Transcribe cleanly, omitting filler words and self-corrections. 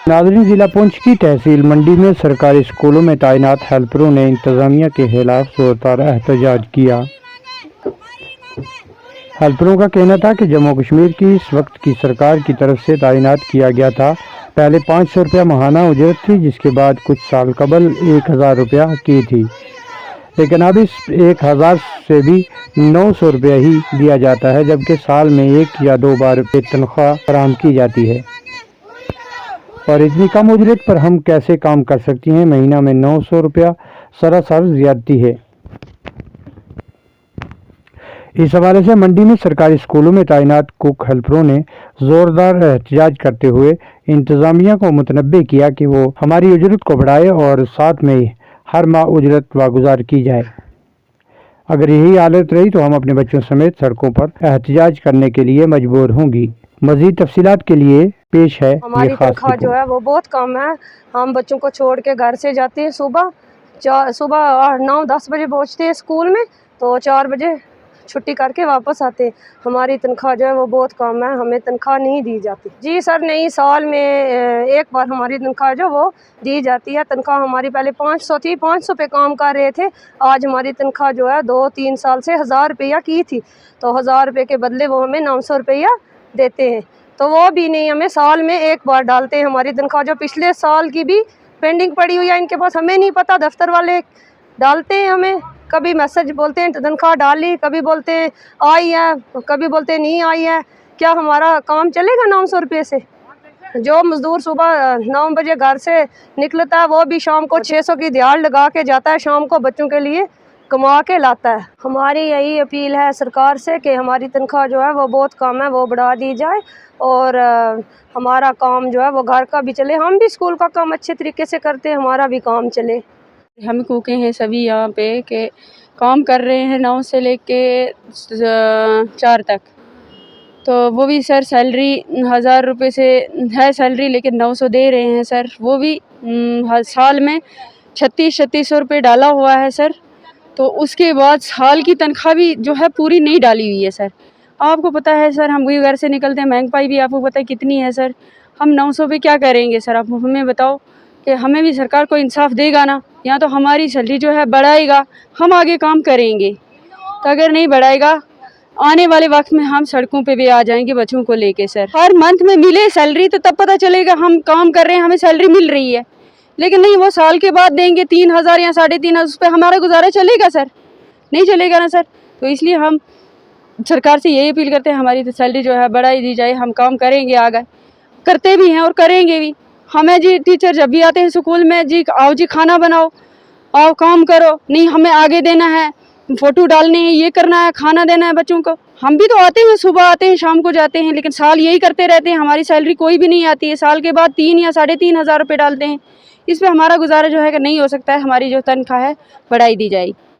नाज़रीन, जिला पुंछ की तहसील मंडी में सरकारी स्कूलों में तैनात हेल्परों ने इंतजामिया के खिलाफ जोरदार एहतजाज किया। हेल्परों का कहना था कि जम्मू कश्मीर की इस वक्त की सरकार की तरफ से तैनात किया गया था। पहले 500 रुपया माहाना उजरत थी, जिसके बाद कुछ साल कबल 1000 रुपया की थी, लेकिन अब इस 1000 से भी 900 रुपया ही दिया जाता है, जबकि साल में 1 या 2 बार तनख्वाह फराहम की जाती है। और इतनी कम उजरत पर हम कैसे काम कर सकती हैं? महीना में 900 रुपया सरासर ज्यादती है। इस हवाले से मंडी में सरकारी स्कूलों में तैनात कुक हेल्परों ने जोरदार एहतजाज करते हुए इंतजामिया को मुतनब्बे किया कि वो हमारी उजरत को बढ़ाए और साथ में हर माह उजरत वागुजार की जाए। अगर यही हालत रही तो हम अपने बच्चों समेत सड़कों पर एहतजाज करने के लिए मजबूर होंगी। मजीद तफसीलात के लिए पेश है हमारी तनख्वाह जो है वो बहुत कम है। हम बच्चों को छोड़ के घर से जाते हैं सुबह 9-10 बजे पहुंचते हैं स्कूल में, तो 4 बजे छुट्टी करके वापस आते हैं। हमारी तनख्वाह जो है वो बहुत कम है, हमें तनख्वाह नहीं दी जाती। जी सर, नहीं, साल में एक बार हमारी तनख्वाह जो वो दी जाती है। तनख्वाह हमारी पहले 500 थी, 500 पे काम कर रहे थे। आज हमारी तनख्वाह जो है 2-3 साल से 1000 रुपया की थी, तो 1000 रुपये के बदले वो हमें 900 रुपया देते हैं, तो वो भी नहीं, हमें साल में एक बार डालते हैं हमारी तनख्वाह। जो पिछले साल की भी पेंडिंग पड़ी हुई है इनके पास, हमें नहीं पता, दफ्तर वाले डालते हैं हमें। कभी मैसेज बोलते हैं तनख्वाह डाली, कभी बोलते हैं आई है, कभी बोलते हैं नहीं आई है। क्या हमारा काम चलेगा 900 रुपये से? जो मजदूर सुबह 9 बजे घर से निकलता है वो भी शाम को 600 की दिहाड़ लगा के जाता है, शाम को बच्चों के लिए कमा के लाता है। हमारी यही अपील है सरकार से कि हमारी तनख्वाह जो है वो बहुत कम है, वो बढ़ा दी जाए और हमारा काम जो है वो घर का भी चले। हम भी स्कूल का काम अच्छे तरीके से करते हैं, हमारा भी काम चले। हम कुकें हैं सभी यहाँ पे के काम कर रहे हैं 9 से लेके 4 तक, तो वो भी सर सैलरी 1000 रुपये से है सैलरी, लेकिन 900 दे रहे हैं सर। वो भी साल में 3600 रुपये डाला हुआ है सर। तो उसके बाद साल की तनख्वाह भी जो है पूरी नहीं डाली हुई है सर। आपको पता है सर, हम भी घर से निकलते हैं, महंगाई भी आपको पता है कितनी है सर। हम 900 पे क्या करेंगे सर? आप हमें बताओ कि हमें भी सरकार को इंसाफ देगा ना, या तो हमारी सैलरी जो है बढ़ाएगा, हम आगे काम करेंगे। तो अगर नहीं बढ़ाएगा, आने वाले वक्त में हम सड़कों पे भी आ जाएंगे बच्चों को लेके सर। हर मंथ में मिले सैलरी तो तब पता चलेगा हम काम कर रहे हैं, हमें सैलरी मिल रही है। लेकिन नहीं, वो साल के बाद देंगे 3000 या 3500, उस पर हमारा गुजारा चलेगा सर? नहीं चलेगा ना सर। तो इसलिए हम सरकार से यही अपील करते हैं, हमारी तो सैलरी जो है बढ़ाई दी जाए, हम काम करेंगे, आगे करते भी हैं और करेंगे भी। हमें जी टीचर जब भी आते हैं स्कूल में, जी आओ जी खाना बनाओ, आओ काम करो, नहीं हमें आगे देना है, फ़ोटो डालने हैं, ये करना है, खाना देना है बच्चों को। हम भी तो आते हैं, सुबह आते हैं, शाम को जाते हैं, लेकिन साल यही करते रहते हैं, हमारी सैलरी कोई भी नहीं आती है। साल के बाद 3 या 3500 रुपये डालते हैं। इस पर हमारा गुजारा जो है कि नहीं हो सकता है, हमारी जो तनख्वाह है बढ़ाई दी जाए।